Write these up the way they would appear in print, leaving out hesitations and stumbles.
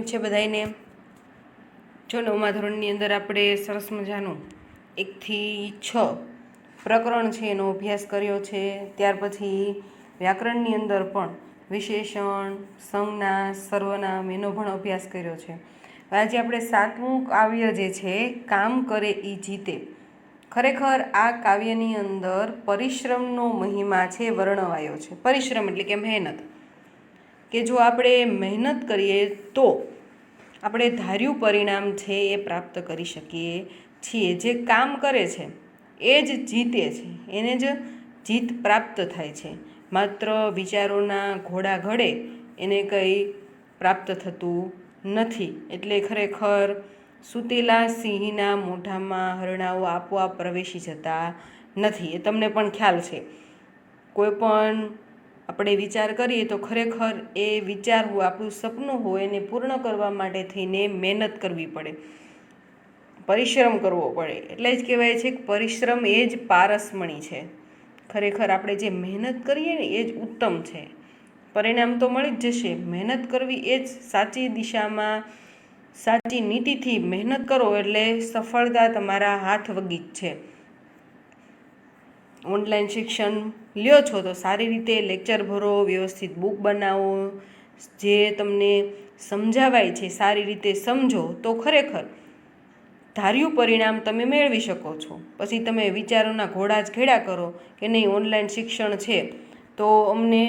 છે બધાને? જો 9મા ધોરણની અંદર આપણે સરસ મજાનું 1 થી 6 પ્રકરણ છે એનો અભ્યાસ કર્યો છે. ત્યાર પછી વ્યાકરણની અંદર પણ વિશેષણ, સંજ્ઞા, સર્વનામ એનો પણ અભ્યાસ કર્યો છે. આજે આપણે 7મું કાવ્ય જે છે કામ કરે ઈ જીતે. ખરેખર આ કાવ્યની અંદર પરિશ્રમનો મહિમા છે વર્ણવાયો છે. પરિશ્રમ એટલે કે મહેનત, કે જો આપણે મહેનત કરીએ તો આપણે ધાર્યું પરિણામ છે એ પ્રાપ્ત કરી શકીએ છીએ. જે કામ કરે છે એ જ જીતે છે, એને જ જીત પ્રાપ્ત થાય છે. માત્ર વિચારોના ઘોડા ઘડે એને કંઈ પ્રાપ્ત થતું નથી. એટલે ખરેખર સૂતેલા સિંહના મોઢામાં હરણાઓ આપોઆપ પ્રવેશી જતા નથી. એ તમને પણ ખ્યાલ છે. કોઈ પણ આપણે વિચાર કરીએ તો ખરેખર એ વિચારવું આપણું સપનું હોય એને પૂર્ણ કરવા માટે થઈને મહેનત કરવી પડે, પરિશ્રમ કરવો પડે. એટલે જ કહેવાય છે કે પરિશ્રમ એ જ પારસમણી છે. ખરેખર આપણે જે મહેનત કરીએ ને એ જ ઉત્તમ છે. પરિણામ તો મળી જ જશે. મહેનત કરવી એ જ સાચી દિશામાં, સાચી નીતિથી મહેનત કરો એટલે સફળતા તમારા હાથ વગી જ છે. ઓનલાઈન શિક્ષણ લ્યો છો તો સારી રીતે લેક્ચર ભરો, વ્યવસ્થિત બુક બનાવો, જે તમને સમજાવાય છે સારી રીતે સમજો તો ખરેખર ધાર્યું પરિણામ તમે મેળવી શકો છો. પછી તમે વિચારોના ઘોડા જ ઘેડા કરો કે નહીં ઓનલાઈન શિક્ષણ છે તો અમને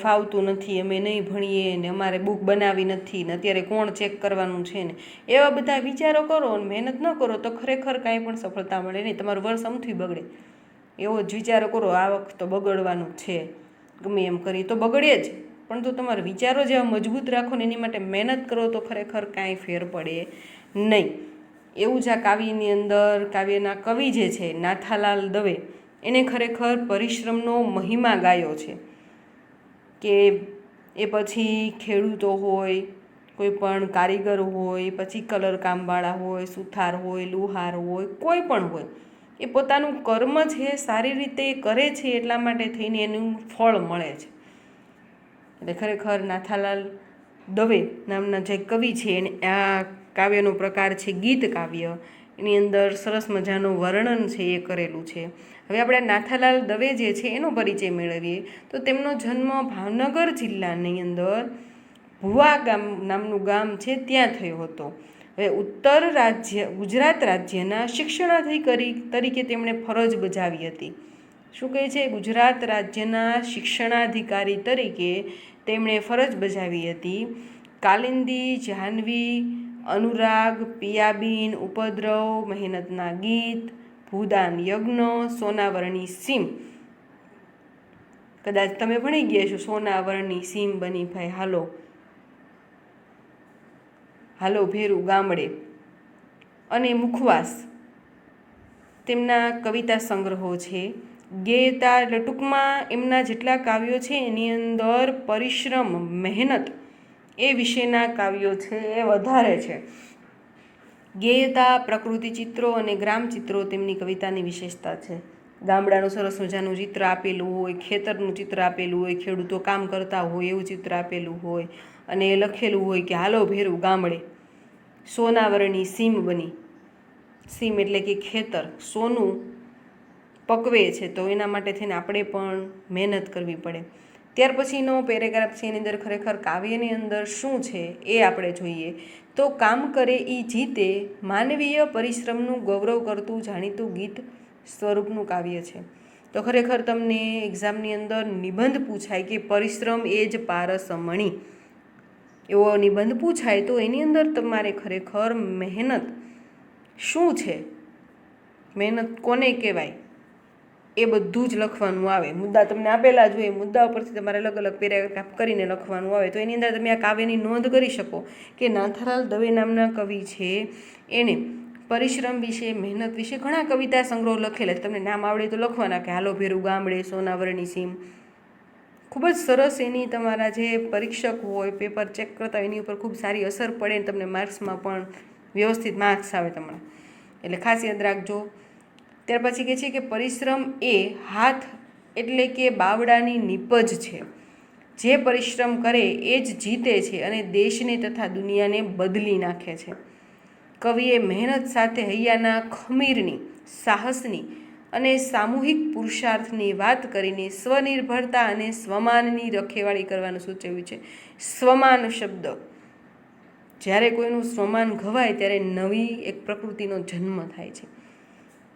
ફાવતું નથી, અમે નહીં ભણીએ ને અમારે બુક બનાવી નથી ને અત્યારે કોણ ચેક કરવાનું છે ને એવા બધા વિચારો કરો અને મહેનત ન કરો તો ખરેખર કાંઈ પણ સફળતા મળે નહીં. તમારું વર્ષ અમથું બગડે. એવો જ વિચારો કરો આ વખત તો બગડવાનું છે, ગમે એમ કરી તો બગડે જ. પણ તો તમારા વિચારો જેવા મજબૂત રાખો ને એની માટે મહેનત કરો તો ખરેખર કાંઈ ફેર પડે નહીં. એવું જ આ કાવ્યની અંદર કાવ્યના કવિ જે છે નાથાલાલ દવે એને ખરેખર પરિશ્રમનો મહિમા ગાયો છે. કે એ પછી ખેડૂતો હોય, કોઈ પણ કારીગર હોય, પછી કલર કામવાળા હોય, સુથાર હોય, લુહાર હોય, કોઈ પણ હોય, એ પોતાનું કર્મ છે સારી રીતે કરે છે એટલા માટે થઈને એનું ફળ મળે છે. એટલે ખરેખર નાથાલાલ દવે નામના જે કવિ છે એને આ કાવ્યનો પ્રકાર છે ગીત કાવ્ય. એની અંદર સરસ મજાનું વર્ણન છે એ કરેલું છે. હવે આપણે નાથાલાલ દવે જે છે એનો પરિચય મેળવીએ તો તેમનો જન્મ ભાવનગર જિલ્લાની અંદર ભુવા ગામ નામનું ગામ છે ત્યાં થયો હતો. હવે ગુજરાત રાજ્યના શિક્ષણાધિકારી તરીકે તેમણે ફરજ બજાવી હતી. શું કહે છે? ગુજરાત રાજ્યના શિક્ષણાધિકારી તરીકે તેમણે ફરજ બજાવી હતી. કાલિંદી, જાહ્નવી, અનુરાગ, પિયાબીન, ઉપદ્રવ, મહેનતના ગીત, ભૂદાન યજ્ઞ, સોનાવરણી સીમ. કદાચ તમે ભણી ગયા છો સોનાવરણી સીમ બની ભાઈ હાલો ભેરું ગામડે, અને મુખવાસ તેમના કવિતા સંગ્રહો છે. ગેયતા એટલે ટૂંકમાં એમના જેટલા કાવ્યો છે એની અંદર પરિશ્રમ, મહેનત એ વિશેના કાવ્યો છે એ વધારે છે. ગેયતા, પ્રકૃતિ ચિત્રો અને ગ્રામ ચિત્રો તેમની કવિતાની વિશેષતા છે. ગામડાનું સરસ મજાનું ચિત્ર આપેલું હોય, ખેતરનું ચિત્ર આપેલું હોય, ખેડૂતો કામ કરતા હોય એવું ચિત્ર આપેલું હોય, અને એ લખેલું હોય કે હાલો ભેરું ગામડે સોનાવરણી સીમ બની. સીમ એટલે કે ખેતર, સોનું પકવે છે તો એના માટે થઈને આપણે પણ મહેનત કરવી પડે. ત્યાર પછીનો પેરેગ્રાફ છે એની અંદર ખરેખર કાવ્યની અંદર શું છે એ આપણે જોઈએ તો કામ કરે ઈ જીતે માનવીય પરિશ્રમનું ગૌરવ કરતું જાણીતું ગીત સ્વરૂપનું કાવ્ય છે. તો ખરેખર તમને એક્ઝામની અંદર નિબંધ પૂછાય કે પરિશ્રમ એ જ પારસમણી, એવો નિબંધ પૂછાય તો એની અંદર તમારે ખરેખર મહેનત શું છે, મહેનત કોને કહેવાય એ બધું જ લખવાનું આવે. મુદ્દા તમને આપેલા જ હોય, મુદ્દા ઉપરથી તમારે અલગ અલગ પેરેગ્રાફ કરીને લખવાનું આવે. તો એની અંદર તમે આ કાવ્યની નોંધ કરી શકો કે નાથાલાલ દવે નામના કવિ છે એને પરિશ્રમ વિશે, મહેનત વિશે ઘણા કવિતા સંગ્રહો લખેલા. તમને નામ આવડે તો લખવાના કે હાલો ભેરું ગામડે, સોનાવરણી સીમ. ખૂબ જ સરસ એની તમારા જે પરીક્ષક હોય પેપર ચેક કરતા હોય એની ઉપર ખૂબ સારી અસર પડે ને તમને માર્ક્સમાં પણ વ્યવસ્થિત માર્ક્સ આવે તમારા. એટલે ખાસ યાદ રાખજો. ત્યાર પછી કહે છે કે પરિશ્રમ એ હાથ એટલે કે બાવડાની નીપજ છે. જે પરિશ્રમ કરે એ જ જીતે છે અને દેશને તથા દુનિયાને બદલી નાખે છે. કવિએ મહેનત સાથે હૈયાના ખમીરની, સાહસની અને સામૂહિક પુરુષાર્થની વાત કરીને સ્વનિર્ભરતા અને સ્વમાનની રખેવાળી કરવાનું સૂચવ્યું છે. સ્વમાન શબ્દ, જ્યારે કોઈનું સ્વમાન ઘવાય ત્યારે નવી એક પ્રકૃતિનો જન્મ થાય છે.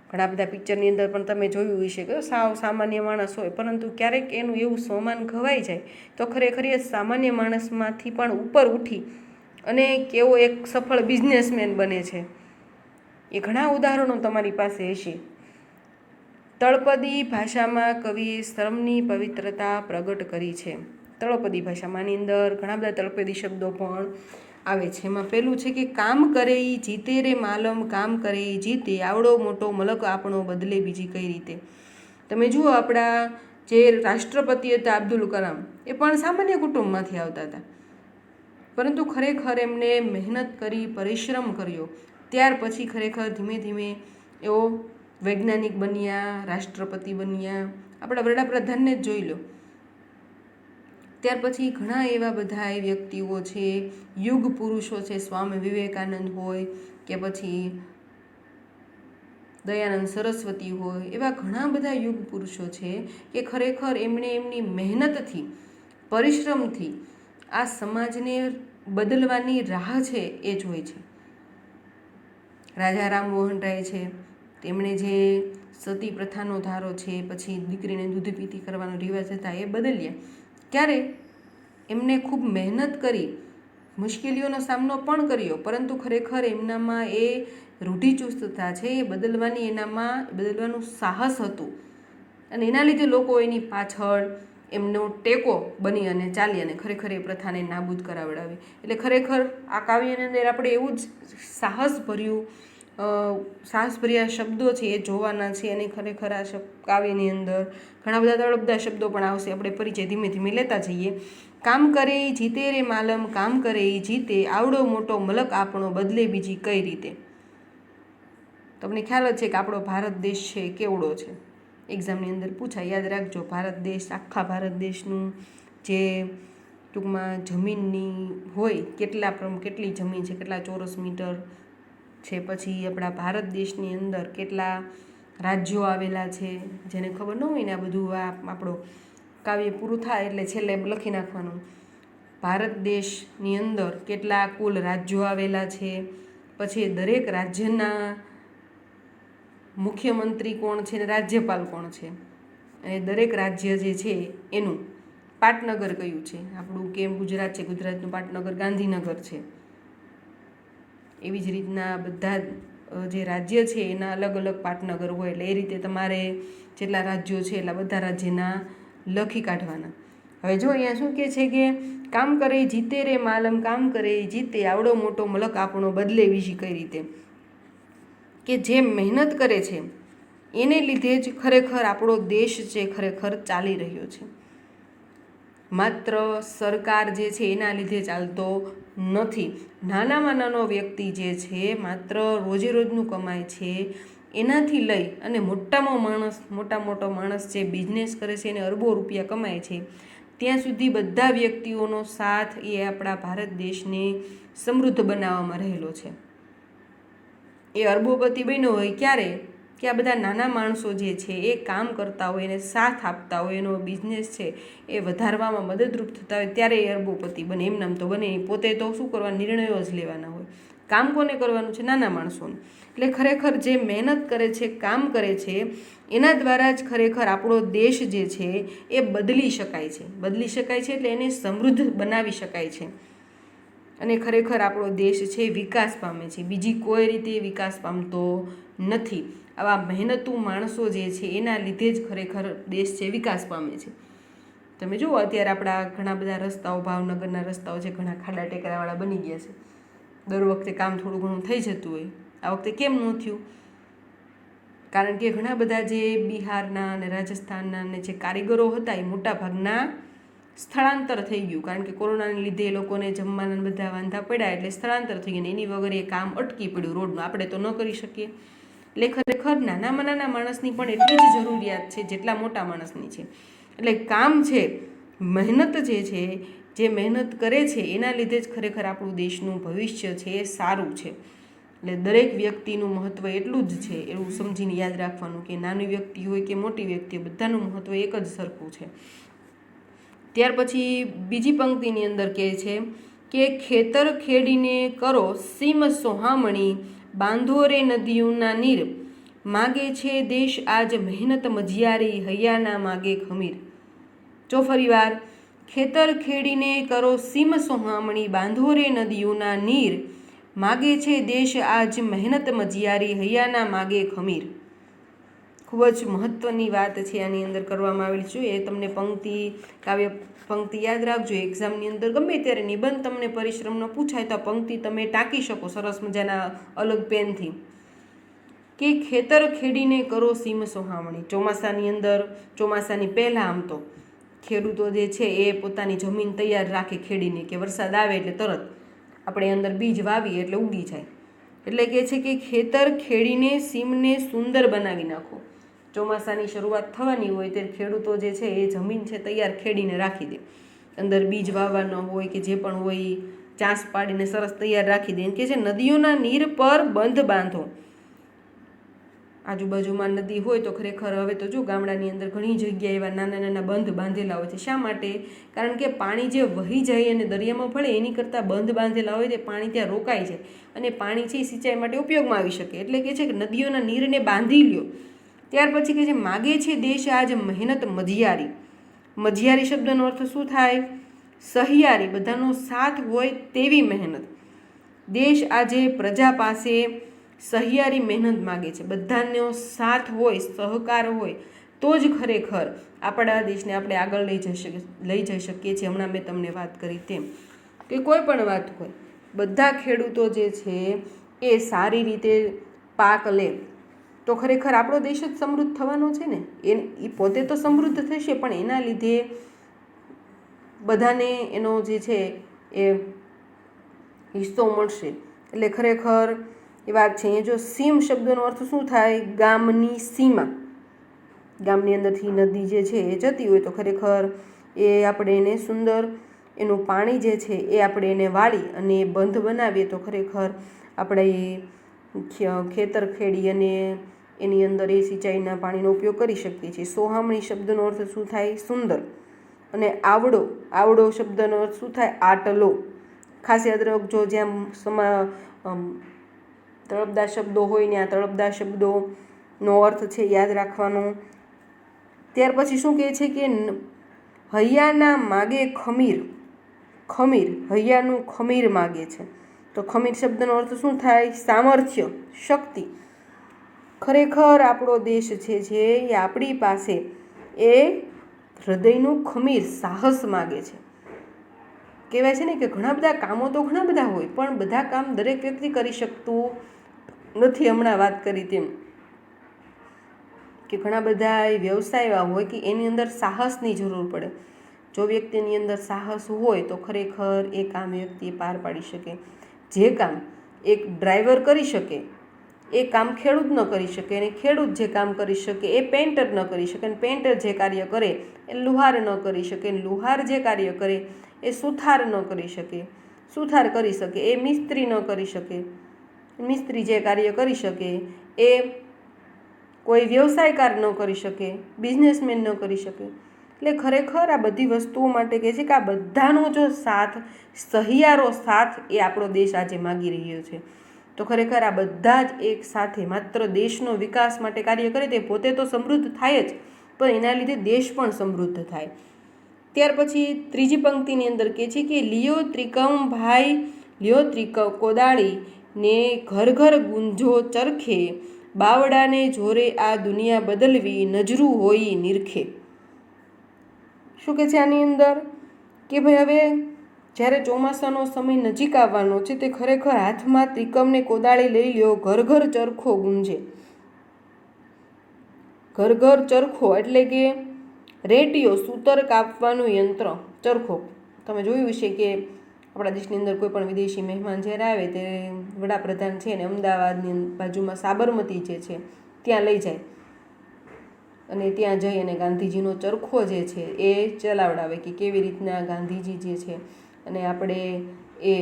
ઘણા બધા પિક્ચરની અંદર પણ તમે જોયું હશે કે સાવ સામાન્ય માણસ હોય, પરંતુ ક્યારેક એનું એવું સ્વમાન ઘવાઈ જાય તો ખરેખર એ સામાન્ય માણસમાંથી પણ ઉપર ઉઠી અને કેવો એક સફળ બિઝનેસમેન બને છે. એ ઘણા ઉદાહરણો તમારી પાસે હશે. તળપદી ભાષામાં કવિએ શ્રમની પવિત્રતા પ્રગટ કરી છે. તળપદી ભાષામાંની અંદર ઘણા બધા તળપદી શબ્દો પણ આવે છે. એમાં પહેલું છે કે કામ કરે ઈ જીતે રે માલમ, કામ કરે ઈ જીતે, આવડો મોટો મલક આપણો બદલે બીજી કઈ રીતે. તમે જુઓ, આપણા જે રાષ્ટ્રપતિ હતા અબ્દુલ કલામ, એ પણ સામાન્ય કુટુંબમાંથી આવતા હતા, પરંતુ ખરેખર એમને મહેનત કરી, પરિશ્રમ કર્યો, ત્યાર પછી ખરેખર ધીમે ધીમે એઓ વૈજ્ઞાનિક બન્યા, રાષ્ટ્રપતિ બન્યા. આપણા વડાપ્રધાનને જ જોઈ લો. ત્યાર પછી ઘણા એવા બધા વ્યક્તિઓ છે, યુગ પુરુષો છે, સ્વામી વિવેકાનંદ હોય કે પછી દયાનંદ સરસ્વતી હોય, એવા ઘણા બધા યુગ પુરુષો છે કે ખરેખર એમણે એમની મહેનતથી, પરિશ્રમથી આ સમાજને બદલવાની રાહ છે એ જોઈ છે. રાજા રામમોહન રાય છે, તેમણે જે સતી પ્રથાનો ધારો છે, પછી દીકરીને દૂધ પીતી કરવાનો રિવાજ હતા, એ બદલ્યા. ક્યારે? એમને ખૂબ મહેનત કરી, મુશ્કેલીઓનો સામનો પણ કર્યો, પરંતુ ખરેખર એમનામાં એ રૂઢિચુસ્તતા છે, એ બદલવાનું સાહસ હતું અને એના લીધે લોકો એની પાછળ એમનો ટેકો બની અને ચાલી અને ખરેખર એ પ્રથાને નાબૂદ કરાવડાવી. એટલે ખરેખર આ કાવ્યની અંદર આપણે એવું જ સાહસભર્યા શબ્દો છે એ જોવાના છે. અને ખરેખર આ કાવ્યની અંદર ઘણા બધા તળપદા શબ્દો પણ આવશે. આપણે પરિચય ધીમે ધીમે લેતા જઈએ. કામ કરે ઈ જીતે રે માલમ, કામ કરે ઈ જીતે, આવડો મોટો મલક આપણો બદલે બીજી કઈ રીતે. તમને ખ્યાલ જ છે કે આપણો ભારત દેશ છે કેવડો છે. એક્ઝામની અંદર પૂછાય, યાદ રાખજો. ભારત દેશ, આખા ભારત દેશનું જે ટૂંકમાં જમીનની હોય, કેટલી જમીન છે, કેટલા ચોરસ મીટર છે, પછી આપણા ભારત દેશની અંદર કેટલા રાજ્યો આવેલા છે, જેને ખબર ન હોય ને આ બધું આપણો કાવ્ય પૂરું થાય એટલે છેલ્લે લખી નાખવાનું. ભારત દેશની અંદર કેટલા કુલ રાજ્યો આવેલા છે, પછી દરેક રાજ્યના મુખ્યમંત્રી કોણ છે ને રાજ્યપાલ કોણ છે, અને દરેક રાજ્ય જે છે એનું પાટનગર કયું છે. આપણું કેમ ગુજરાત છે, ગુજરાતનું પાટનગર ગાંધીનગર છે. એવી જ રીતના બધા જે રાજ્ય છે એના અલગ અલગ પાટનગર હોય. એટલે એ રીતે તમારે જેટલા રાજ્યો છે એટલા બધા રાજ્યના લખી કાઢવાના. હવે જો અહીંયા શું કહે છે કે કામ કરે જીતે રે માલમ, કામ કરે જીતે, આવડો મોટો મલક આપણો બદલે બીજી કઈ રીતે. કે જે મહેનત કરે છે એને લીધે જ ખરેખર આપણો દેશ છે ખરેખર ચાલી રહ્યો છે. માત્ર સરકાર જે છે એના લીધે ચાલતો નથી. નાનામાં નાનો વ્યક્તિ જે છે માત્ર રોજે રોજનું કમાય છે, એનાથી લઈ અને મોટા મોટો માણસ જે બિઝનેસ કરે છે એને અરબો રૂપિયા કમાય છે, ત્યાં સુધી બધા વ્યક્તિઓનો સાથ એ આપણા ભારત દેશને સમૃદ્ધ બનાવવામાં રહેલો છે. એ અરબોપતિ બન્યો હોય ક્યારે? કે આ બધા નાના માણસો જે છે એ કામ કરતા હોય, એને સાથ આપતા હોય, એનો બિઝનેસ છે એ વધારવામાં મદદરૂપ થતા હોય, ત્યારે એ અરબોપતિ બને. એમનામ તો બને નહીં. પોતે તો શું કરવા, નિર્ણયો જ લેવાના હોય. કામ કોને કરવાનું છે? નાના માણસોને. એટલે ખરેખર જે મહેનત કરે છે, કામ કરે છે, એના દ્વારા જ ખરેખર આપણો દેશ જે છે એ બદલી શકાય છે એટલે એને સમૃદ્ધ બનાવી શકાય છે. અને ખરેખર આપણો દેશ છે વિકાસ પામે છે. બીજી કોઈ રીતે વિકાસ પામતો નથી. આવા મહેનતુ માણસો જે છે એના લીધે જ ખરેખર દેશ છે વિકાસ પામે છે. તમે જુઓ અત્યારે આપણા ઘણા બધા રસ્તાઓ, ભાવનગરના રસ્તાઓ છે, ઘણા ખાડા ટેકરાવાળા બની ગયા છે. દર વખતે કામ થોડું ઘણું થઈ જતું હોય, આ વખતે કેમ ન થયું? કારણ કે ઘણા બધા જે બિહારના અને રાજસ્થાનના અને જે કારીગરો હતા એ મોટા ભાગના સ્થળાંતર થઈ ગયું. કારણ કે કોરોનાને લીધે એ લોકોને જમવાના બધા વાંધા પડ્યા એટલે સ્થળાંતર થઈ ગયું. એની વગર એ કામ અટકી પડ્યું રોડનું. આપણે તો ન કરી શકીએ. એટલે ખરેખર નાનામાં નાના માણસની પણ એટલી જ જરૂરિયાત છે જેટલા મોટા માણસની છે. એટલે કામ છે, મહેનત જે મહેનત કરે છે એના લીધે જ ખરેખર આપણું દેશનું ભવિષ્ય છે એ સારું છે. એટલે દરેક વ્યક્તિનું મહત્ત્વ એટલું જ છે, એવું સમજીને યાદ રાખવાનું કે નાની વ્યક્તિ હોય કે મોટી વ્યક્તિ હોય, બધાનું મહત્ત્વ એક જ સરખું છે. ત્યાર પછી બીજી પંક્તિની અંદર કહે છે કે ખેતર ખેડીને કરો સીમ સોહામણી, બાંધો રે નદીઓના નીર, માગે છે દેશ આજ મહેનત મજિયારી, હૈયાના માગે ખમીર. જો ફરીવાર, ખેતર ખેડીને કરો સીમ સોહામણી, બાંધો રે નદીઓના નીર, માગે છે દેશ આજ મહેનત મજિયારી, હૈયાના માગે ખમીર. ખૂબ જ મહત્ત્વની વાત છે આની અંદર કરવામાં આવેલી છે. એ તમને કાવ્ય પંક્તિ યાદ રાખજો. એક્ઝામની અંદર ગમે ત્યારે નિબંધ તમને પરિશ્રમનો પૂછાય તો આ પંક્તિ તમે ટાંકી શકો સરસ મજાના અલગ પેનથી, કે ખેતર ખેડીને કરો સીમ સોહામણી. ચોમાસાની અંદર, ચોમાસાની પહેલાં આમ તો ખેડૂતો જે છે એ પોતાની જમીન તૈયાર રાખે ખેડીને, કે વરસાદ આવે એટલે તરત આપણે અંદર બીજ વાવીએ એટલે ઉગી જાય. એટલે કહે છે કે ખેતર ખેડીને સીમને સુંદર બનાવી નાખો. ચોમાસાની શરૂઆત થવાની હોય ત્યારે ખેડૂતો જે છે એ જમીન છે તૈયાર ખેડીને રાખી દે, અંદર બીજ વાવવાનો હોય કે જે પણ હોય ચાંસ પાડીને સરસ તૈયાર રાખી દે. કે છે નદીઓના નીર પર બંધ બાંધો. આજુબાજુમાં નદી હોય તો ખરેખર હવે તો જો ગામડાની અંદર ઘણી જગ્યાએ એવા નાના નાના બંધ બાંધેલા હોય છે. શા માટે? કારણ કે પાણી જે વહી જાય અને દરિયામાં ભળે એની કરતાં બંધ બાંધેલા હોય તે પાણી ત્યાં રોકાય છે અને પાણી છે એ સિંચાઈ માટે ઉપયોગમાં આવી શકે. એટલે કે છે કે નદીઓના નીરને બાંધી લ્યો. ત્યાર પછી કહે છે માગે છે દેશ આજ મહેનત મજિયારી. મજિયારી શબ્દનો અર્થ શું થાય? સહિયારી, બધાનો સાથ હોય તેવી મહેનત. દેશ આજે પ્રજા પાસે સહિયારી મહેનત માગે છે, બધાનો સાથ હોય, સહકાર હોય તો જ ખરેખર આપણા દેશને આપણે આગળ લઈ જઈ શકીએ છીએ. હમણાં મેં તમને વાત કરી તેમ કે કોઈ પણ વાત હોય, બધા ખેડૂતો જે છે એ સારી રીતે પાક લે તો ખરેખર આપણો દેશ જ સમૃદ્ધ થવાનો છે ને. એ પોતે તો સમૃદ્ધ થશે પણ એના લીધે બધાને એનો જે છે એ હિસ્સો મળશે. એટલે ખરેખર એ વાત છે. એ જો સીમ શબ્દનો અર્થ શું થાય? ગામની સીમા. ગામની અંદરથી નદી જે છે એ જતી હોય તો ખરેખર એ આપણે એને સુંદર એનું પાણી જે છે એ આપણે એને વાળી અને બંધ બનાવીએ તો ખરેખર આપણે ખેતર ખેડી અને એની અંદર એ સિંચાઈના પાણીનો ઉપયોગ કરી શકીએ છીએ. સોહામણી શબ્દનો અર્થ શું થાય? સુંદર. અને આવડો શબ્દનો અર્થ શું થાય? આટલો. ખાસ યાદ રાખજો, જ્યાં તળપદા શબ્દો હોય ને આ તળપદા શબ્દોનો અર્થ છે યાદ રાખવાનો. ત્યાર પછી શું કહે છે કે હૈયાના માગે ખમીર. ખમીર, હૈયાનું ખમીર માગે છે. તો ખમીર શબ્દનો અર્થ શું થાય? સામર્થ્ય, શક્તિ. ખરેખર આપણો દેશ છે જે એ આપણી પાસે એ હૃદયનું ખમીર, સાહસ માગે છે. કહેવાય છે ને કે ઘણા બધા કામો તો ઘણા બધા હોય પણ બધા કામ દરેક વ્યક્તિ કરી શકતું નથી. હમણાં વાત કરી તેમ કે ઘણા બધા વ્યવસાય એવા હોય કે એની અંદર સાહસની જરૂર પડે. જો વ્યક્તિની અંદર સાહસ હોય તો ખરેખર એ કામ વ્યક્તિ પાર પાડી શકે. જે કામ એક ડ્રાઈવર કરી શકે એ કામ ખેડૂત ન કરી શકે, અને ખેડૂત જે કામ કરી શકે એ પેન્ટર ન કરી શકે, અને પેન્ટર જે કાર્ય કરે એ લુહાર ન કરી શકે, લુહાર જે કાર્ય કરે એ સુથાર ન કરી શકે, સુથાર કરી શકે એ મિસ્ત્રી ન કરી શકે, મિસ્ત્રી જે કાર્ય કરી શકે એ કોઈ વ્યવસાયકાર ન કરી શકે, બિઝનેસમેન ન કરી શકે. એટલે ખરેખર આ બધી વસ્તુઓ માટે કહે છે કે આ બધાનો જો સાથ, સહિયારો સાથ એ આપણો દેશ આજે માગી રહ્યો છે. તો ખરેખર આ બધા જ એક સાથે માત્ર દેશનો વિકાસ માટે કાર્ય કરે તે પોતે તો સમૃદ્ધ થાય જ, પણ એના લીધે દેશ પણ સમૃદ્ધ થાય. ત્યાર પછી ત્રીજી પંક્તિની અંદર કહે છે કે લિયો ત્રિકમ ભાઈ, લિયો કોદાળી ને ઘર ઘર ગુંજો ચરખે, બાવડાને જોરે આ દુનિયા બદલવી, નજરું હોય નિરખે. શું કે છે આની અંદર કે ભાઈ હવે જ્યારે ચોમાસાનો સમય નજીક આવવાનો છે તે ખરેખર હાથમાં ત્રિકમને કોદાળી લઈ લ્યો, ઘર ઘર ચરખો ગુંજે. ઘર ઘર ચરખો એટલે કે રેટીઓ, સૂતર કાપવાનું યંત્ર. ચરખો તમે જોયું છે કે આપણા દેશની અંદર કોઈ પણ વિદેશી મહેમાન જ્યારે આવે ત્યારે વડાપ્રધાન છે ને અમદાવાદની બાજુમાં સાબરમતી જે છે ત્યાં લઈ જાય અને ત્યાં જઈ અને ગાંધીજીનો ચરખો જે છે એ ચલાવડાવે કે કેવી રીતના ગાંધીજી જે છે અને આપણે એ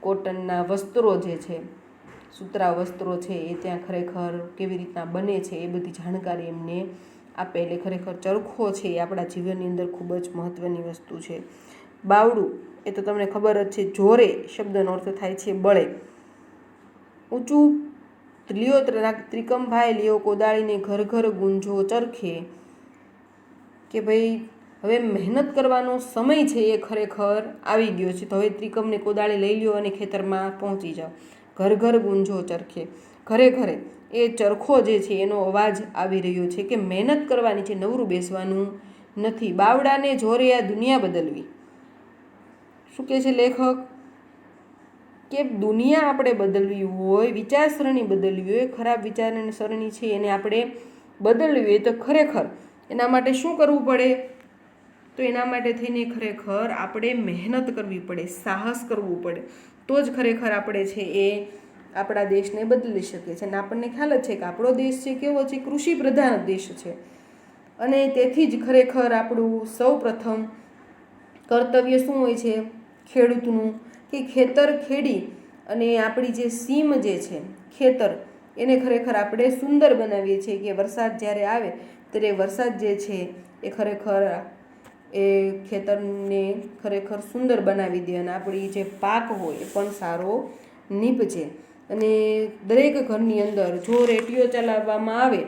કોટનના વસ્ત્રો જે છે સૂતરા વસ્ત્રો છે એ ત્યાં ખરેખર કેવી રીતના બને છે એ બધી જાણકારી એમને આપે. એટલે ખરેખર ચરખો છે એ આપણા જીવનની અંદર ખૂબ જ મહત્ત્વની વસ્તુ છે. બાવડું એ તો તમને ખબર જ છે, જોરે શબ્દનો અર્થ થાય છે બળે. ઊંચું લ્યો ત્રિકમભાઈ લ્યો કોદાળીને ઘર ઘર ગુંજો ચરખે, કે ભાઈ હવે મહેનત કરવાનો સમય છે એ ખરેખર આવી ગયો છે, તો હવે ત્રિકમને કોદાળી લઈ લ્યો અને ખેતરમાં પહોંચી જાઓ. ઘર ઘર ગુંજો ચરખે, ઘરે ઘરે એ ચરખો જે છે એનો અવાજ આવી રહ્યો છે કે મહેનત કરવાની છે, નવરું બેસવાનું નથી. બાવડાને જોરે આ દુનિયા બદલવી. શું કહે છે લેખક કે દુનિયા આપણે બદલવી હોય, વિચારસરણી બદલવી હોય, ખરાબ વિચારની સરણી છે એને આપણે બદલવી હોય તો ખરેખર એના માટે શું કરવું પડે? તો એના માટે થઈને ખરેખર આપણે મહેનત કરવી પડે, સાહસ કરવું પડે, તો જ ખરેખર આપણે છે એ આપણા દેશને બદલી શકીએ છીએ. અને આપણને ખ્યાલ જ છે કે આપણો દેશ છે કેવો છે, કૃષિ પ્રધાન દેશ છે. અને તેથી જ ખરેખર આપણું સૌ પ્રથમ કર્તવ્ય શું હોય છે ખેડૂતનું, કે ખેતર ખેડી અને આપણી જે સીમ જે છે ખેતર એને ખરેખર આપણે સુંદર બનાવીએ છીએ કે વરસાદ જ્યારે આવે ત્યારે વરસાદ જે છે એ ખરેખર એ ખેતરને ખરેખર સુંદર બનાવી દે અને આપણી જે પાક હોય એ પણ સારો નીપજે. અને દરેક ઘરની અંદર જો રેડિયો ચલાવવામાં આવે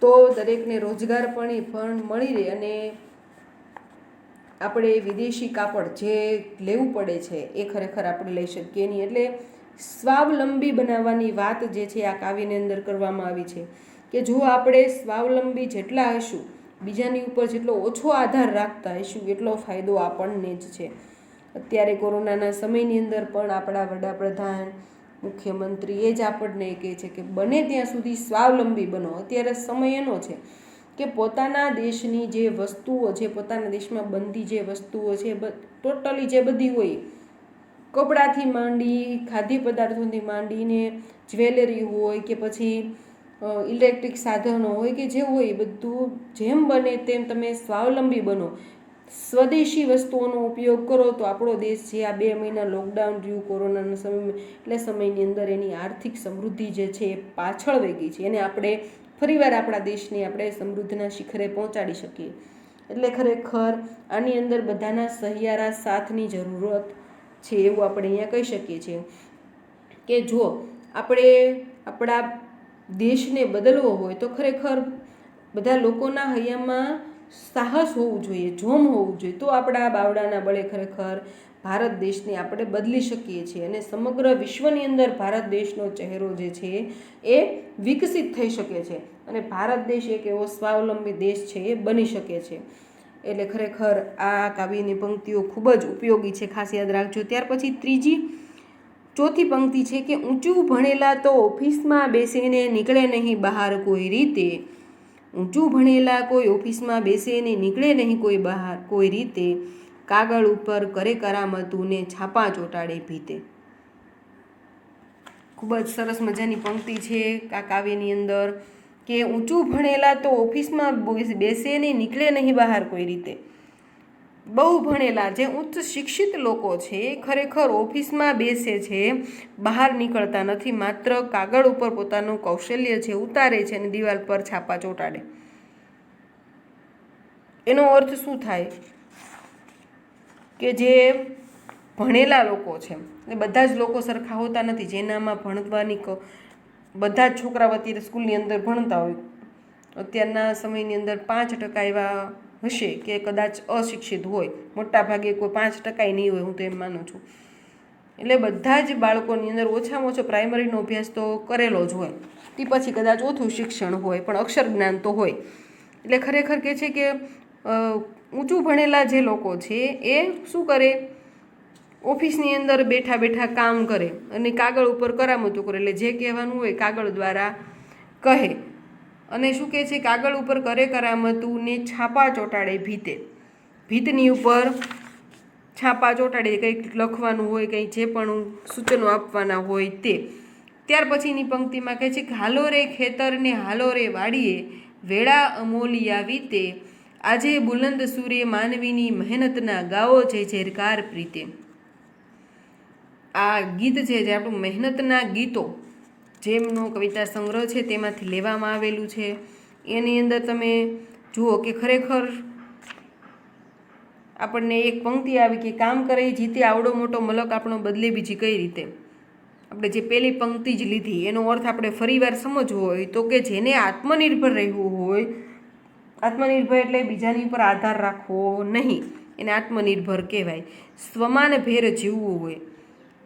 તો દરેકને રોજગાર પણ મળી રહે અને આપણે વિદેશી કાપડ જે લેવું પડે છે એ ખરેખર આપણે લઈ શકીએ નહીં. એટલે સ્વાવલંબી બનાવવાની વાત જે છે આ કાવ્યની અંદર કરવામાં આવી છે કે જો આપણે સ્વાવલંબી જેટલા હશું, બીજાની ઉપર જેટલો ઓછો આધાર રાખતા હશું એટલો ફાયદો આપણને જ છે. અત્યારે કોરોનાના સમયની અંદર પણ આપણા વડાપ્રધાન મુખ્યમંત્રી એ જ આપણને કહે છે કે બને ત્યાં સુધી સ્વાવલંબી બનો. અત્યારે સમય એનો છે કે પોતાના દેશની જે વસ્તુઓ છે, પોતાના દેશમાં બનતી જે વસ્તુઓ છે ટોટલી જે બધી હોય, કપડાથી માંડી ખાદ્ય પદાર્થોથી માંડીને જ્વેલરી હોય કે પછી ઇલેક્ટ્રિક સાધનો હોય કે જે હોય બધું જેમ બને તેમ તમે સ્વાવલંબી બનો, સ્વદેશી વસ્તુઓનો ઉપયોગ કરો તો આપણો દેશ છે આ 2 મહિના લોકડાઉન રહ્યું કોરોનાના સમયમાં એટલે સમયની અંદર એની આર્થિક સમૃદ્ધિ જે છે એ પાછળ વહી ગઈ છે. એને આપણે ફરીવાર આપણા દેશને આપણે સમૃદ્ધના શિખરે પહોંચાડી શકીએ. એટલે ખરેખર આની અંદર બધાના સહિયારા સાથની જરૂરત છે એવું આપણે અહીંયા કહી શકીએ છીએ કે જો આપણે આપણા દેશને બદલવો હોય તો ખરેખર બધા લોકોના હૈયામાં સાહસ હોવું જોઈએ, જોમ હોવું જોઈએ, તો આપણા બાવડાના બળે ખરેખર ભારત દેશને આપણે બદલી શકીએ છીએ અને સમગ્ર વિશ્વની અંદર ભારત દેશનો ચહેરો જે છે એ વિકસિત થઈ શકે છે અને ભારત દેશ એક એવો સ્વાવલંબી દેશ છે એ બની શકે છે. એટલે ખરેખર આ કાવ્યની પંક્તિઓ ખૂબ જ ઉપયોગી છે, ખાસ યાદ રાખજો. ત્યાર પછી ચોથી પંક્તિ છે કે ઊંચું ભણેલા તો ઓફિસમાં બેસીને નીકળે નહીં બહાર કોઈ રીતે. ઊંચું ભણેલા કોઈ ઓફિસમાં બેસે ને નીકળે નહીં કોઈ બહાર કોઈ રીતે, કાગળ ઉપર કરે કરામતું ને છાપા ચોંટાડે ભીતે. ખૂબ જ સરસ મજાની પંક્તિ છે આ કાવ્યની અંદર કે ઊંચું ભણેલા તો ઓફિસમાં બેસે ને નીકળે નહીં બહાર કોઈ રીતે. બહુ ભણેલા જે ઉચ્ચ શિક્ષિત લોકો છે ખરેખર ઓફિસમાં બેસે છે, બહાર નીકળતા નથી, માત્ર કાગળ ઉપર પોતાનું કૌશલ્ય છે ઉતારે છે અને દિવાલ પર છાપા ચોંટાડે. એનો અર્થ શું થાય કે જે ભણેલા લોકો છે એ બધા જ લોકો સરખા હોતા નથી. જેનામાં ભણવાની બધા જ છોકરાઓ અત્યારે સ્કૂલની અંદર ભણતા હોય, અત્યારના સમયની અંદર 5% એવા હશે કે કદાચ અશિક્ષિત હોય, મોટા ભાગે કોઈ 5% નહીં હોય, હું તો એમ માનું છું. એટલે બધા જ બાળકોની અંદર ઓછામાં ઓછો પ્રાઇમરીનો અભ્યાસ તો કરેલો જ હોય, તે પછી કદાચ ઓછું શિક્ષણ હોય પણ અક્ષર જ્ઞાન તો હોય. એટલે ખરેખર કહે છે કે ઊંચું ભણેલા જે લોકો છે એ શું કરે, ઓફિસની અંદર બેઠા બેઠા કામ કરે અને કાગળ ઉપર કરામતું કરે, એટલે જે કહેવાનું હોય કાગળ દ્વારા કહે. અને શું કહે છે, કાગળ ઉપર કરે કરામતું ને છાપા ચોંટાડે ભીતે. ભીતની ઉપર છાપા ચોંટાડી, કંઈક લખવાનું હોય, કંઈ જે પણ સૂચનો આપવાના હોય તે. ત્યાર પછીની પંક્તિમાં કહે છે કે હાલો રે ખેતરને હાલો રે વાડીએ, વેળા અમોલિયા વીતે, આજે બુલંદ સૂરે માનવીની મહેનતના ગાઓ છે ઝેરકાર પ્રીતે. આ ગીત છે જે આપણું મહેનતના ગીતો જેમનો કવિતા સંગ્રહ છે તેમાંથી લેવામાં આવેલું છે. એની અંદર તમે જુઓ કે ખરેખર આપણને એક પંક્તિ આવી કે કામ કરે જીતે આવડો મોટો મલક આપણો બદલે બીજી કઈ રીતે. આપણે જે પહેલી પંક્તિ જ લીધી એનો અર્થ આપણે ફરીવાર સમજવો હોય તો કે જેને આત્મનિર્ભર રહેવું હોય, આત્મનિર્ભર એટલે બીજાની પર આધાર રાખવો નહીં, એને આત્મનિર્ભર કહેવાય. સ્વમાન ભેર જીવવું હોય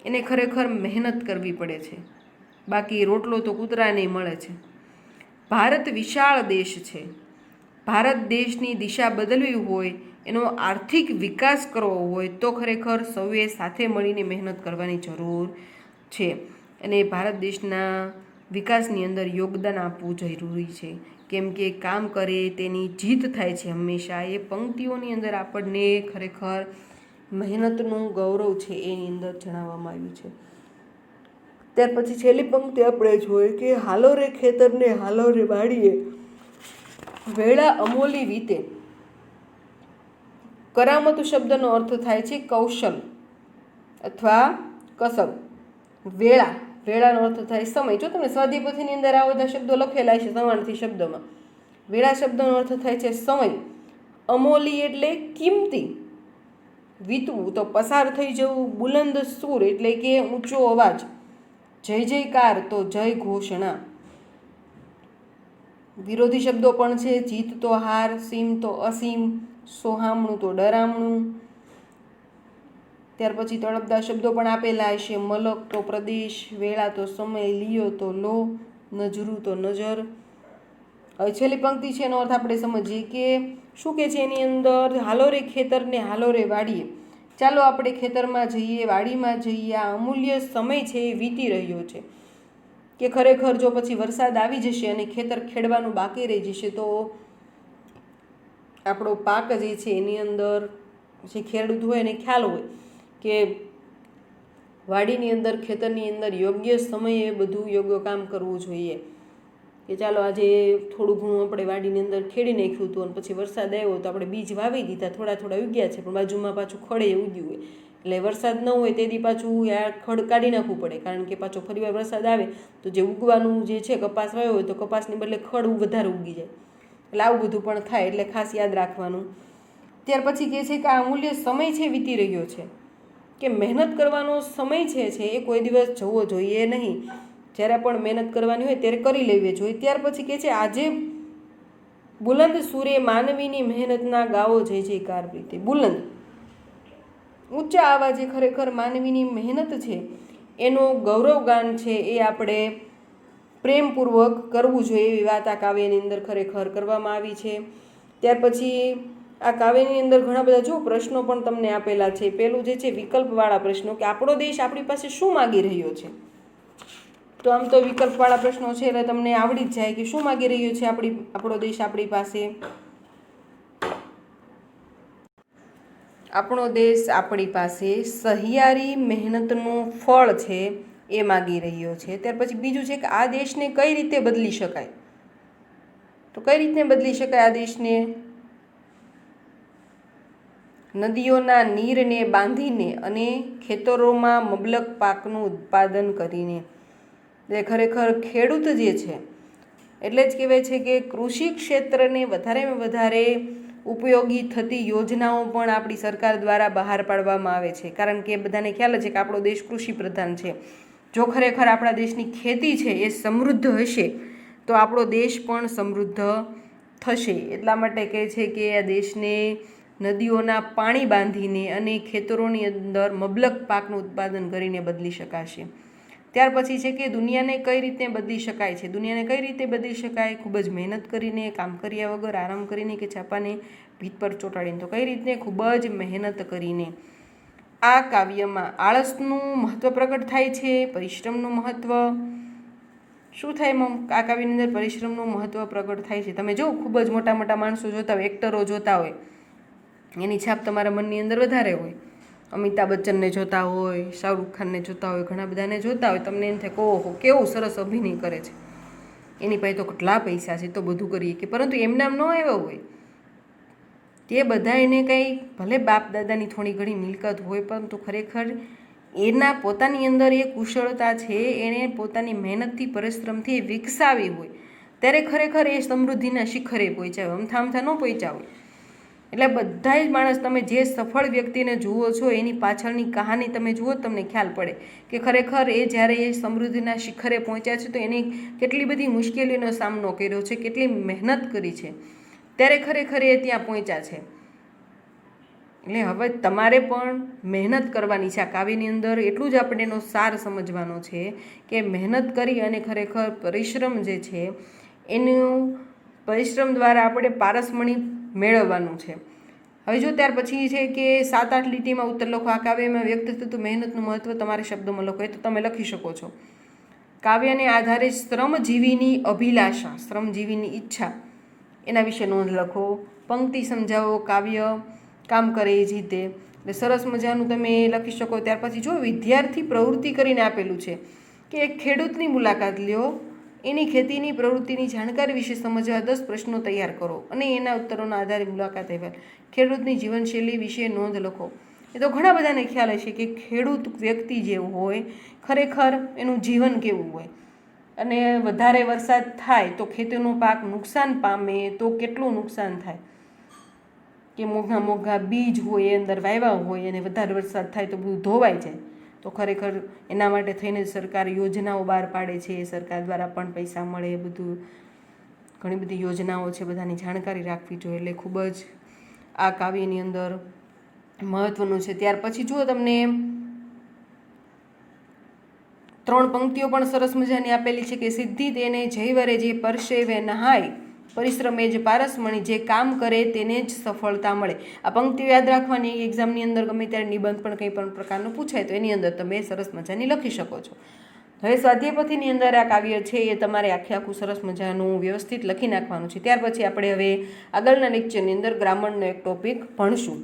એને ખરેખર મહેનત કરવી પડે છે, બાકી રોટલો તો કૂતરાને મળે છે. ભારત વિશાળ દેશ છે. ભારત દેશની દિશા બદલવી હોય, એનો આર્થિક વિકાસ કરવો હોય તો ખરેખર સૌએ સાથે મળીને મહેનત કરવાની જરૂર છે. અને ભારત દેશના વિકાસની અંદર યોગદાન આપવું જરૂરી છે, કેમ કે કામ કરે તેની જીત થાય છે હંમેશા. એ પંક્તિઓની અંદર આપણને ખરેખર મહેનતનું ગૌરવ છે એની અંદર જણાવવામાં આવ્યું છે. ત્યાર પછી છેલ્લી પંક્તિ આપણે જોઈએ કે હાલો રે ખેતરને હાલો રે વાડીએ, વેળા અમોલી વીતે. કરામત શબ્દનો અર્થ થાય છે કૌશલ અથવા કસબ. વેળા, વેળાનો અર્થ થાય સમય. જો તમે સ્વાધ્યાયપોથીની અંદર આ બધા શબ્દો લખેલા છે સમાનાર્થી શબ્દોમાં. વેળા શબ્દનો અર્થ થાય છે સમય. અમોલી એટલે કિંમતી. વીતવું તો પસાર થઈ જવું. બુલંદ સૂર એટલે કે ઊંચો અવાજ. જય જયકાર તો જય ઘોષણા. વિરોધી શબ્દો પણ છે. જીત તો હાર, સીમ તો અસીમ, સોહામણું તો ડરામણું. ત્યાર પછી તળપદા શબ્દો પણ આપેલા છે. મલક તો પ્રદેશ, વેળા તો સમય, લિયો તો લો, નજરું તો નજર. હવે છેલ્લી પંક્તિ છે એનો અર્થ આપણે સમજીએ કે શું કે છે એની અંદર. હાલો રે ખેતરને હાલો રે વાડીએ. ચાલો આપણે ખેતરમાં જઈએ, વાડીમાં જઈએ. આ અમૂલ્ય સમય છે એ વીતી રહ્યો છે કે ખરેખર જો પછી વરસાદ આવી જશે અને ખેતર ખેડવાનું બાકી રહી જશે તો આપણો પાક જે છે એની અંદર જે ખેડૂત હોય એને ખ્યાલ હોય કે વાડીની અંદર, ખેતરની અંદર યોગ્ય સમયે બધું યોગ્ય કામ કરવું જોઈએ. કે ચાલો આજે થોડું ઘણું આપણે વાડીની અંદર ખેડી નાખ્યું હતું અને પછી વરસાદ આવ્યો તો આપણે બીજ વાવી દીધા, થોડા થોડા ઉગ્યા છે, પણ બાજુમાં પાછું ખડે ઉગ્યું હોય એટલે વરસાદ ન હોય તેથી પાછું આ ખડ કાઢી નાખવું પડે, કારણ કે પાછો ફરીવાર વરસાદ આવે તો જે ઉગવાનું જે છે કપાસ વાવ્યો હોય તો કપાસની બદલે ખડ વધારે ઉગી જાય. એટલે આવું બધું પણ થાય, એટલે ખાસ યાદ રાખવાનું. ત્યાર પછી કહે છે કે આ અમૂલ્ય સમય છે વીતી રહ્યો છે, કે મહેનત કરવાનો સમય છે એ કોઈ દિવસ જવો જોઈએ નહીં. જ્યારે પણ મહેનત કરવાની હોય ત્યારે કરી લેવી જોઈએ. ત્યાર પછી કહે છે આજે બુલંદ સૂરે માનવીની મહેનતના ગાવો જય જયકાર પ્રીતે. બુલંદ ઊંચા આવાજે ખરેખર માનવીની મહેનત છે એનો ગૌરવગાન છે એ આપણે પ્રેમપૂર્વક કરવું જોઈએ, એવી વાત આ કાવ્યની અંદર ખરેખર કરવામાં આવી છે. ત્યાર પછી આ કાવ્યની અંદર ઘણા બધા જો પ્રશ્નો પણ તમને આપેલા છે. પહેલું જે છે વિકલ્પવાળા પ્રશ્નો, કે આપણો દેશ આપણી પાસે શું માગી રહ્યો છે. તો આમ તો વિકલ્પવાળા પ્રશ્નો છે એટલે તમને આવડી જ જાય કે શું માગી રહ્યો છે આપણો દેશ આપણી પાસે. આપણો દેશ આપણી પાસે સહિયારી મહેનતનું ફળ છે એ માગી રહ્યો છે. ત્યાર પછી બીજું છે કે આ દેશને કઈ રીતે બદલી શકાય. તો કઈ રીતે બદલી શકાય આ દેશને? નદીઓના નીરને બાંધીને અને ખેતરોમાં મબલક પાકનું ઉત્પાદન કરીને. એટલે ખરેખર ખેડૂત જે છે એટલે જ કહેવાય છે કે કૃષિ ક્ષેત્રને વધારેમાં વધારે ઉપયોગી થતી યોજનાઓ પણ આપણી સરકાર દ્વારા બહાર પાડવામાં આવે છે, કારણ કે બધાને ખ્યાલ છે કે આપણો દેશ કૃષિ પ્રધાન છે. જો ખરેખર આપણા દેશની ખેતી છે એ સમૃદ્ધ હશે તો આપણો દેશ પણ સમૃદ્ધ થશે. એટલા માટે કહે છે કે આ દેશને નદીઓના પાણી બાંધીને અને ખેતરોની અંદર મબલક પાકનું ઉત્પાદન કરીને બદલી શકાશે. ત્યાર પછી છે કે દુનિયાને કઈ રીતે બદલી શકાય છે. દુનિયાને કઈ રીતે બદલી શકાય? ખૂબ જ મહેનત કરીને, કામ કર્યા વગર, આરામ કરીને કે છાપાને ભીત પર ચોંટાડીને. તો કઈ રીતે? ખૂબ જ મહેનત કરીને. આ કાવ્યમાં આળસનું મહત્ત્વ પ્રગટ થાય છે, પરિશ્રમનું મહત્ત્વ. શું થાય આ કાવ્યની અંદર? પરિશ્રમનું મહત્ત્વ પ્રગટ થાય છે. તમે જો ખૂબ જ મોટા મોટા માણસો જોતા હોય, એક્ટરો જોતા હોય, એની છાપ તમારા મનની અંદર વધારે હોય. અમિતાભ બચ્ચનને જોતા હોય, શાહરૂખ ખાનને જોતા હોય, ઘણા બધાને જોતા હોય, તમને એમ થાય કે ઓહો કેવું સરસ અભિનય કરે છે, એની પાસે તો કેટલા પૈસા છે, તો બધું કરીએ કે, પરંતુ એમના ન આવ્યા હોય. તે બધા એને કંઈ ભલે બાપ દાદાની થોડી ઘણી મિલકત હોય, પરંતુ ખરેખર એના પોતાની અંદર એ કુશળતા છે, એણે પોતાની મહેનતથી પરિશ્રમથી વિકસાવી હોય, ત્યારે ખરેખર એ સમૃદ્ધિના શિખરે પહોંચ્યા હોય, અમથા ન પહોંચ્યા હોય. એટલે બધા જ માણસ, તમે જે સફળ વ્યક્તિને જુઓ છો એની પાછળની કહાની તમે જુઓ, તમને ખ્યાલ પડે કે ખરેખર એ જ્યારે એ સમૃદ્ધિના શિખરે પહોંચ્યા છે તો એને કેટલી બધી મુશ્કેલીઓનો સામનો કર્યો છે, કેટલી મહેનત કરી છે, ત્યારે ખરેખર એ ત્યાં પહોંચ્યા છે. એટલે હવે તમારે પણ મહેનત કરવાની છે. આ કાવ્યની અંદર એટલું જ આપણે એનો સાર સમજવાનો છે કે મહેનત કરી અને ખરેખર પરિશ્રમ જે છે એનું પરિશ્રમ દ્વારા આપણે પારસમણી મેળવવાનું છે. હવે જો ત્યાર પછી છે કે 7-8 લીટીમાં ઉત્તર લખો. આ કાવ્યમાં વ્યક્ત થતું મહેનતનું મહત્ત્વ તમારે શબ્દોમાં લખો, એ તો તમે લખી શકો છો. કાવ્યને આધારે શ્રમજીવીની અભિલાષા, શ્રમજીવીની ઈચ્છા, એના વિશે નોંધ લખો. પંક્તિ સમજાવો, કાવ્ય કામ કરે એ જીતે. એટલે સરસ મજાનું તમે લખી શકો. ત્યાર પછી જો વિદ્યાર્થી પ્રવૃત્તિ કરીને આપેલું છે કે એક ખેડૂતની મુલાકાત લ્યો, એની ખેતીની પ્રવૃત્તિની જાણકારી વિશે સમજવા 10 પ્રશ્નો તૈયાર કરો અને એના ઉત્તરોના આધારે મુલાકાત અહેવાલ. ખેડૂતની જીવનશૈલી વિશે નોંધ લખો. એ તો ઘણા બધાને ખ્યાલ હશે કે ખેડૂત વ્યક્તિ જેવું હોય, ખરેખર એનું જીવન કેવું હોય, અને વધારે વરસાદ થાય તો ખેતીનો પાક નુકસાન પામે તો કેટલું નુકસાન થાય, કે મોંઘા બીજ હોય એ અંદર વાવ્યા હોય અને વધારે વરસાદ થાય તો બધું ધોવાઈ જાય. તો ખરેખર એના માટે થઈને સરકાર યોજનાઓ બહાર પાડે છે, સરકાર દ્વારા પણ પૈસા મળે, એ બધું ઘણી બધી યોજનાઓ છે, બધાની જાણકારી રાખવી જોઈએ. એટલે ખૂબ જ આ કાવ્યની અંદર મહત્ત્વનું છે. ત્યાર પછી જુઓ, તમને 3 પંક્તિઓ પણ સરસ મજાની આપેલી છે કે સિદ્ધિ તેને જયવરે જે પરસેવે નહાય, પરિશ્રમે જ પારસમણી, જે કામ કરે તેને જ સફળતા મળે. આ પંક્તિઓ યાદ રાખવાની. એક્ઝામની અંદર ગમે ત્યારે નિબંધ પણ કંઈ પણ પ્રકારનો પૂછાય તો એની અંદર તમે સરસ મજાની લખી શકો છો. હવે સ્વાધ્યાયપોથીની અંદર આ કાવ્ય છે એ તમારે આખું સરસ મજાનું વ્યવસ્થિત લખી નાખવાનું છે. ત્યાર પછી આપણે હવે આગળના લેક્ચરની અંદર ગ્રામરનો એક ટોપિક ભણશું.